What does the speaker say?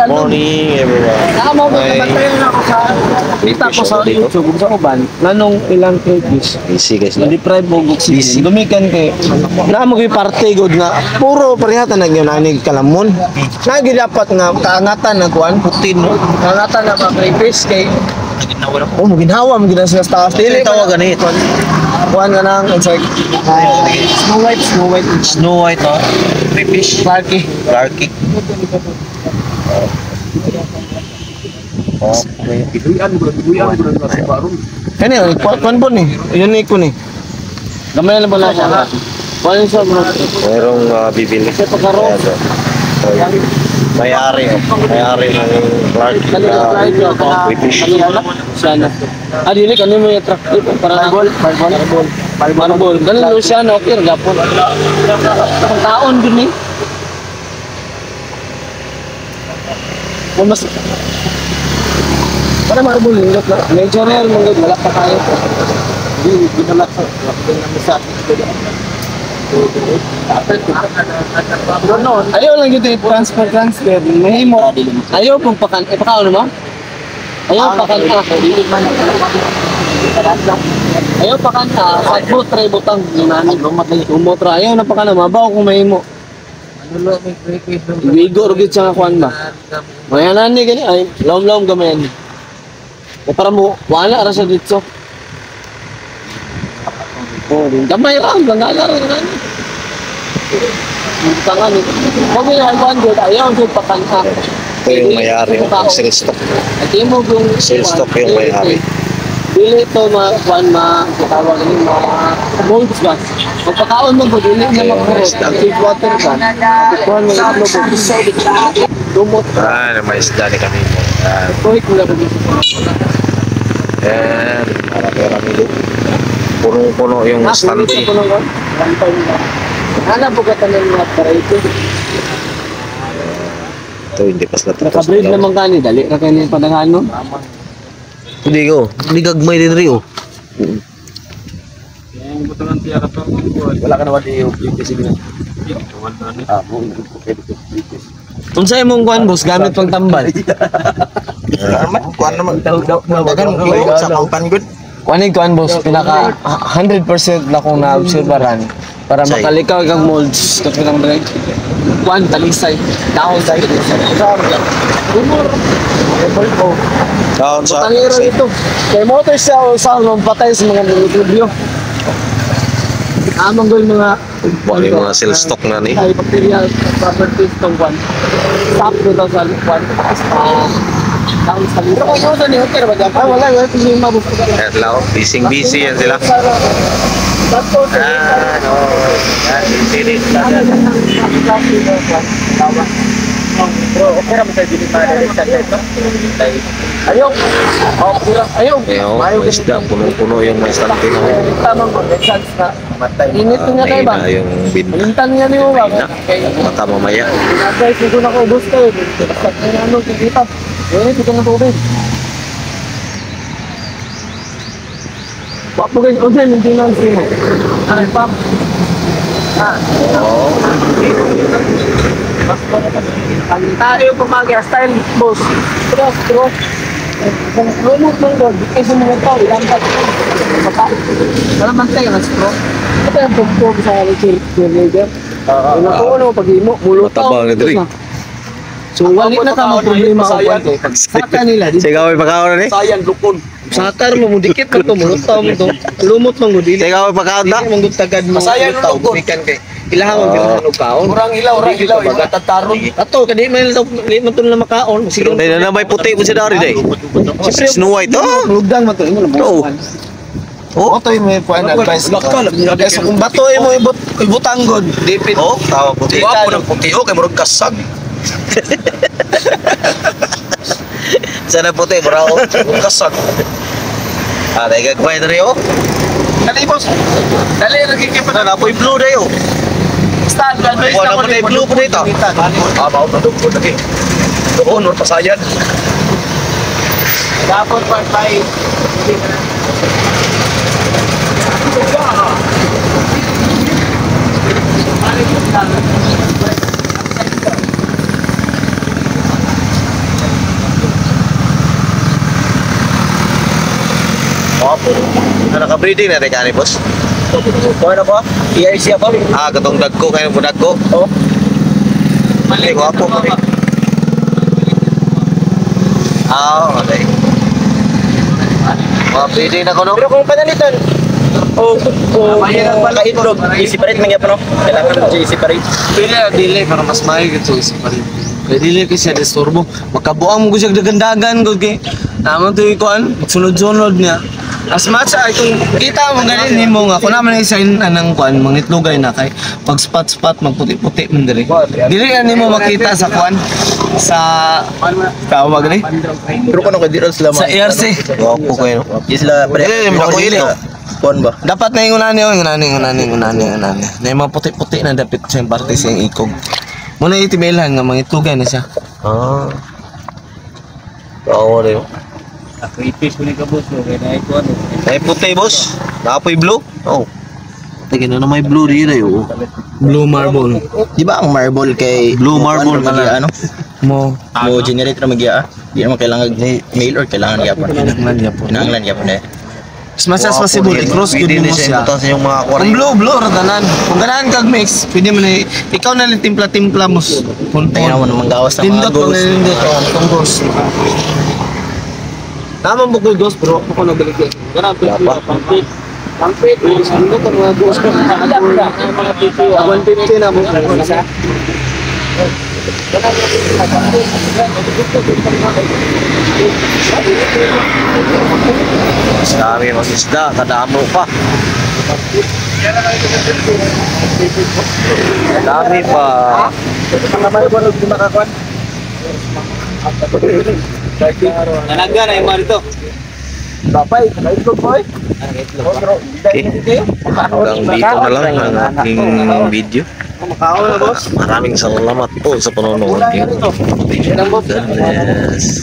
morning, everyone. Mo bantayan ako sa kita ko sa YouTube sa uban. Nanong ilang cookies. Busy guys na. Deprive mo oxygen. Gumikan kay na mo party good nga puro parehata na gyud anig kalamon. Nagi dapat nga kaangatan na kuan putin mo. Kaangatan na ba crayfish kay oh mo ginhawa mo gina sa taas. Dili tawagan ni kuan nga nang insect. Snow White no. Crayfish. Clarky. Kani kuan po ni. Unique ko ni. Gamay lang pala siya. Kuan sa bro. Merong bibili. Sa pagkaro. May-ari ng Crayfish. Sana. Dili kani mo attractive para Barbol. Ganun lo siya no, okay gapon. Ang taon din ni. Mas para marbol ni lot na. Medyo rare mo gid wala pa kayo. Di binalak sa misa. Ayaw lang yun transfer. Mahimo. Ayaw pong ipakaon mo? Ayaw pakanta. Ayaw pakanta. Sagbo, try butang. Umotra. Ayaw na pakanta. Mabaw kung mahimo. Ibigo, rugit siya nga kuhan ba? Mayanan ni gani. Ay, laom-laom gamayan. Para mo, wala rasa dito. Oh, gamay lang. Gangala lang. Tangan ni. Kung may halwan dito, ayaw ang pakanta. Ito yung may-ari ng sale stock. Sale stock yung may-ari. Dili ito katawag ng molds ba? Pagkakaon mo, dili niya mag-hold. Save water ba? Kuhan mo yung globo. Dumot. May isda ni kanino. Tuwik mo lang ba dito? And marami doon. Puno-puno yung stante. Ano po ka tanong mga parito? Ito hindi pa sila tapos. Nakabreed naman kani, dali ka kayo yung padangan no? Hindi ko. Hindi gagmay din rin oh. Wala ka naman yung kasi na. Kung sa'yo mong kuhan boss, gamit pang tambal. Kuhan naman. Dagan sa kautan good. Kuhan boss, pinaka 100% na kung na-observaran para makalikaw kang molds. Kapag nang kuhan, talisay. Dahon sa talisay. Humor. Dahon sa Tangiro ito. Kaya mo ito siya sa patay sa mga nilutubyo. Amang gawin mga sale stock na ni. Ay, bacterial properties itong kwan. Stop ko daw sa kwan. Dahon sa lito. Pero kung saan yung okay ba dyan? Wala. Yung mabus ko ka lang. Hello. Busy yan sila. Busy. Bro, okay naman tayo dito para ito. Ayaw. Ayaw. Ayaw, isda. Puno-puno yung may stante na. Tamang chance na matay. Init nga kayo ba? Yung binta. Malintan nga niyo ba? Mata mamaya. Guys, hindi ko na kaubos kayo. Basta na ano, titipap. Init, ito na tubig. Wap mo guys, o dyan, hindi na ang sino. Ay, pap. Tayo pumagya, style boss. Stro. Kung lumot ng god, kasi mga tao, lambat. Malamang tayo, stro. Ito yung pagpog sa cheerleader. Nakuha mo pag-imo, mulutaw. Matabang na diri. So, wali na ka problema sa kwante. Saka nila. Sige, may pagkaon na ni. Sayang, lukon. Sakar mo, mudikit mo ito, mulutaw mo ito. Lumot mo, mudili. Sige, may pagkaon na. Hindi mo tagad mo. Masayang lukon. Ilahan mo bilang kaon. Orang ilaw, gatataron. Ato, kadi may man to na makaon. Sige. Dahil na may puti mo siya dari day. Snow White oh. Lugdang man to, imo Oo. Oh, to may point advice. Guys, kung bato mo ibutang god, dipit. Oh, tawa puti. Wapo ng puti o kay murag kasag. Sana puti, bro. Kasag. Dahil gagmay na rin oh. Dali boss. Dali lagi kay Ano na po yung blue na yun. stand advice Wala mo na yung blue po dito. Mao na dugod lagi. Doon or pasayan. Dapat partay. Naka-breeding na rin boss. Kuha na ko. PRC ako. Katong dagko kayo mo dagko. Oo. Mali ko ako. Okay. Mga breeding na ko no. Pero kung panalitan, maka-itlog, i-separate man gyapon no. Kailangan mo i-separate. Pwede dili para mas maayos ito isa pa rin. Kaya dili kasi siya disturbo. Makabuang mo ko siya dagandagan ko kay naman to ikuan, sunod-sunod niya. As much ay kung kita mo ganin nimo nga kun naman i-sign anang kuan mangitlugay na kay pag spot magputi-puti man diri. Dili ani mo makita sa kuan sa tawag ni Pero kung ako dito sila sa ERC. Wapo kayo. Isla Ako yun no. Kuan ba? Dapat na yung unani. Na yung mga puti-puti na dapat siyang parte siyang ikog. Muna itimelhan nga mangitugay na siya. Oo rin. Ipis ko ni ka boss, kaya na ito ano. Ay puti boss. Nakapoy blue. Oh. Tingin na may blue rin ayo. Blue marble. Di ba ang marble kay Blue marble ano, pala. ano? Mo. Mo generate na magya. Di naman kailangan male or kailangan gyapon. Kinanglan niya po. Kinahanglan gyapon eh. As much as possible, i-cross good mo siya. Ito sa yung mga Kung quarry. blue, ratanan. Kung ganahan kag mix, pwede mo na, ikaw na lang timpla-timpla mo. Kaya mo naman gawas ng mga Tindot mo ghost. na nindot. Itong ghost. Tama mo ko ghost, bro. Ako na balik yan. Wala pa. Pampit. Sino ka mga ghost ko? 150 na mo. Mas dami mas isda. Kadamo pa. Dami pa. Nanaga na yung marito. Bapay, naitlog mo eh. Okay. Hanggang dito na lang ang aking video. Makao na boss. Maraming salamat po sa panonood niyo. God bless.